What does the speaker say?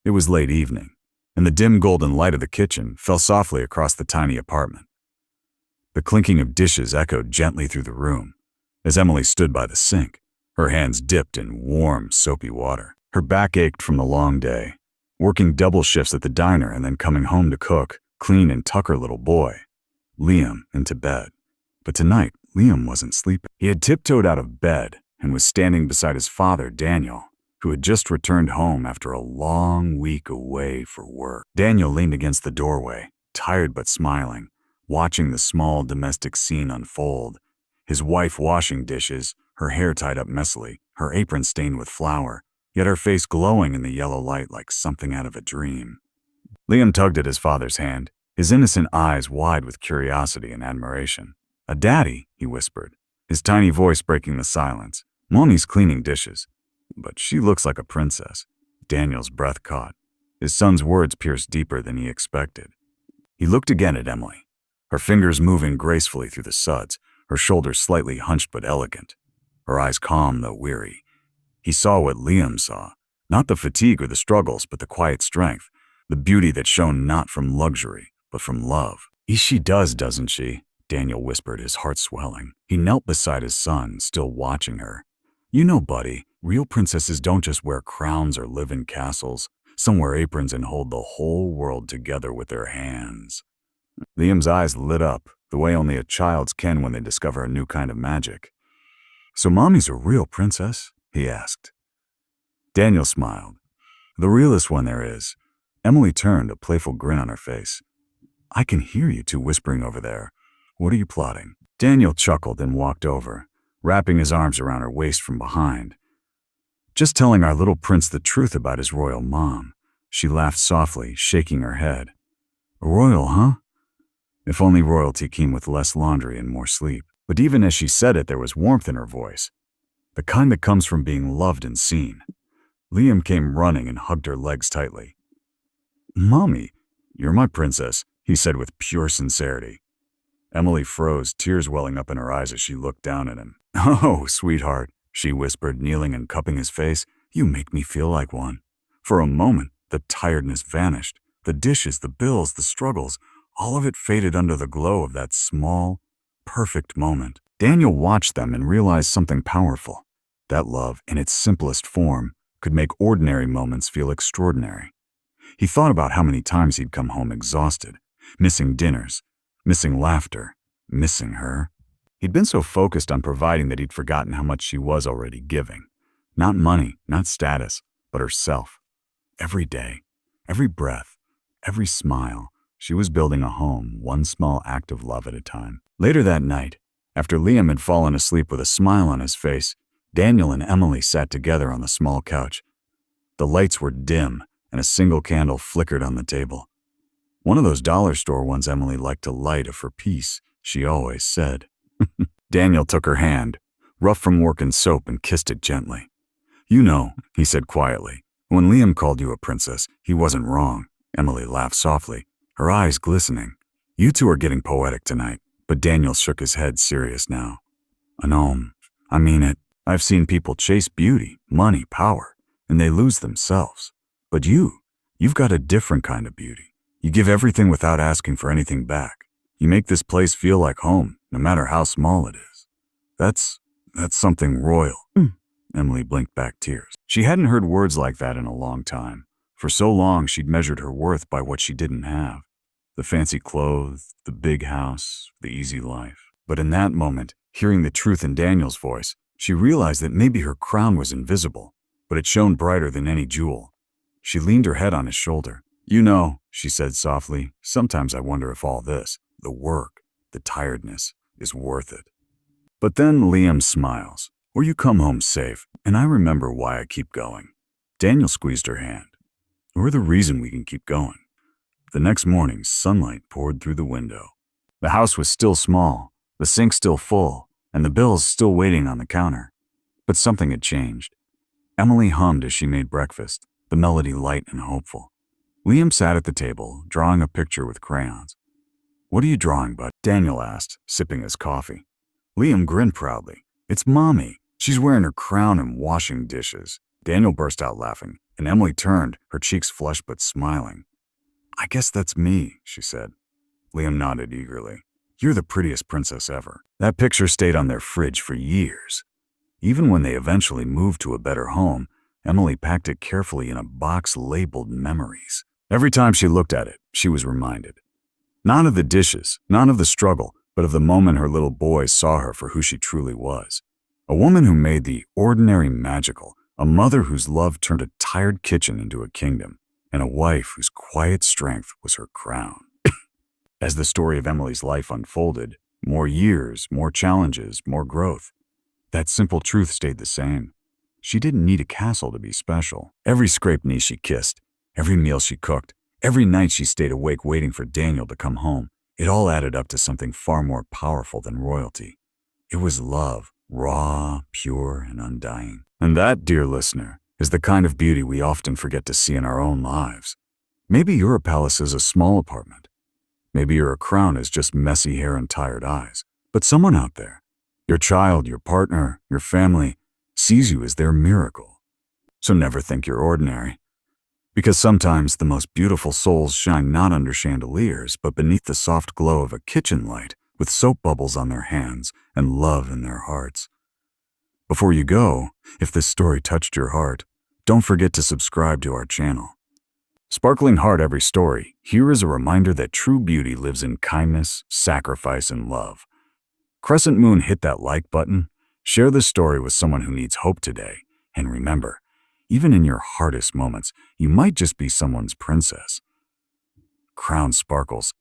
It was late evening, and the dim golden light of the kitchen fell softly across the tiny apartment. The clinking of dishes echoed gently through the room as Emily stood by the sink, her hands dipped in warm, soapy water. Her back ached from the long day, working double shifts at the diner and then coming home to cook, clean, and tuck her little boy, Liam, into bed. But tonight, Liam wasn't sleeping. He had tiptoed out of bed and was standing beside his father, Daniel, who had just returned home after a long week away for work. Daniel leaned against the doorway, tired but smiling, watching the small domestic scene unfold. His wife washing dishes, her hair tied up messily, her apron stained with flour, yet her face glowing in the yellow light like something out of a dream. Liam tugged at his father's hand, his innocent eyes wide with curiosity and admiration. "A daddy," he whispered, his tiny voice breaking the silence. "Mommy's cleaning dishes, but she looks like a princess." Daniel's breath caught. His son's words pierced deeper than he expected. He looked again at Emily, her fingers moving gracefully through the suds, her shoulders slightly hunched but elegant, her eyes calm though weary. He saw what Liam saw, not the fatigue or the struggles, but the quiet strength, the beauty that shone not from luxury, but from love. "She does, doesn't she?" Daniel whispered, his heart swelling. He knelt beside his son, still watching her. "You know, buddy, real princesses don't just wear crowns or live in castles. Some wear aprons and hold the whole world together with their hands." Liam's eyes lit up, the way only a child's can when they discover a new kind of magic. "So mommy's a real princess?" he asked. Daniel smiled. "The realest one there is." Emily turned, a playful grin on her face. "I can hear you two whispering over there. What are you plotting?" Daniel chuckled and walked over, wrapping his arms around her waist from behind. "Just telling our little prince the truth about his royal mom." She laughed softly, shaking her head. "Royal, huh? If only royalty came with less laundry and more sleep." But even as she said it, there was warmth in her voice, the kind that comes from being loved and seen. Liam came running and hugged her legs tightly. "Mommy, you're my princess," he said with pure sincerity. Emily froze, tears welling up in her eyes as she looked down at him. "Oh, sweetheart," she whispered, kneeling and cupping his face. "You make me feel like one." For a moment, the tiredness vanished. The dishes, the bills, the struggles, all of it faded under the glow of that small, perfect moment. Daniel watched them and realized something powerful. That love, in its simplest form, could make ordinary moments feel extraordinary. He thought about how many times he'd come home exhausted, missing dinners, missing laughter, missing her. He'd been so focused on providing that he'd forgotten how much she was already giving. Not money, not status, but herself. Every day, every breath, every smile, she was building a home, one small act of love at a time. Later that night, after Liam had fallen asleep with a smile on his face, Daniel and Emily sat together on the small couch. The lights were dim, and a single candle flickered on the table. One of those dollar store ones Emily liked to light for peace, she always said. Daniel took her hand, rough from work and soap, and kissed it gently. "You know," he said quietly, "when Liam called you a princess, he wasn't wrong." Emily laughed softly, her eyes glistening. "You two are getting poetic tonight." But Daniel shook his head, serious now. I mean it. I've seen people chase beauty, money, power, and they lose themselves. But you've got a different kind of beauty. You give everything without asking for anything back. You make this place feel like home, no matter how small it is. That's something royal." Emily blinked back tears. She hadn't heard words like that in a long time. For so long, she'd measured her worth by what she didn't have. The fancy clothes, the big house, the easy life. But in that moment, hearing the truth in Daniel's voice, she realized that maybe her crown was invisible, but it shone brighter than any jewel. She leaned her head on his shoulder. "You know," she said softly, "sometimes I wonder if all this, the work, the tiredness, is worth it." But then Liam smiles, "Or you come home safe, and I remember why I keep going." Daniel squeezed her hand. "We're the reason we can keep going." The next morning, sunlight poured through the window. The house was still small, the sink still full, and the bills still waiting on the counter. But something had changed. Emily hummed as she made breakfast, the melody light and hopeful. Liam sat at the table, drawing a picture with crayons. "What are you drawing, bud?" Daniel asked, sipping his coffee. Liam grinned proudly. "It's Mommy. She's wearing her crown and washing dishes." Daniel burst out laughing. And Emily turned, her cheeks flushed but smiling. "I guess that's me," she said. Liam nodded eagerly. "You're the prettiest princess ever." That picture stayed on their fridge for years. Even when they eventually moved to a better home, Emily packed it carefully in a box labeled memories. Every time she looked at it, she was reminded. Not of the dishes, not of the struggle, but of the moment her little boy saw her for who she truly was. A woman who made the ordinary magical, a mother whose love turned a tired kitchen into a kingdom, and a wife whose quiet strength was her crown. As the story of Emily's life unfolded, more years, more challenges, more growth, that simple truth stayed the same. She didn't need a castle to be special. Every scraped knee she kissed, every meal she cooked, every night she stayed awake waiting for Daniel to come home, it all added up to something far more powerful than royalty. It was love, raw, pure, and undying. And that, dear listener, is the kind of beauty we often forget to see in our own lives. Maybe your palace is a small apartment. Maybe your crown is just messy hair and tired eyes. But someone out there, your child, your partner, your family, sees you as their miracle. So never think you're ordinary. Because sometimes the most beautiful souls shine not under chandeliers, but beneath the soft glow of a kitchen light, with soap bubbles on their hands and love in their hearts. Before you go, if this story touched your heart, don't forget to subscribe to our channel. Sparkling Heart Every Story, here is a reminder that true beauty lives in kindness, sacrifice, and love. Crescent Moon, hit that like button, share this story with someone who needs hope today, and remember, even in your hardest moments, you might just be someone's princess. Crown sparkles,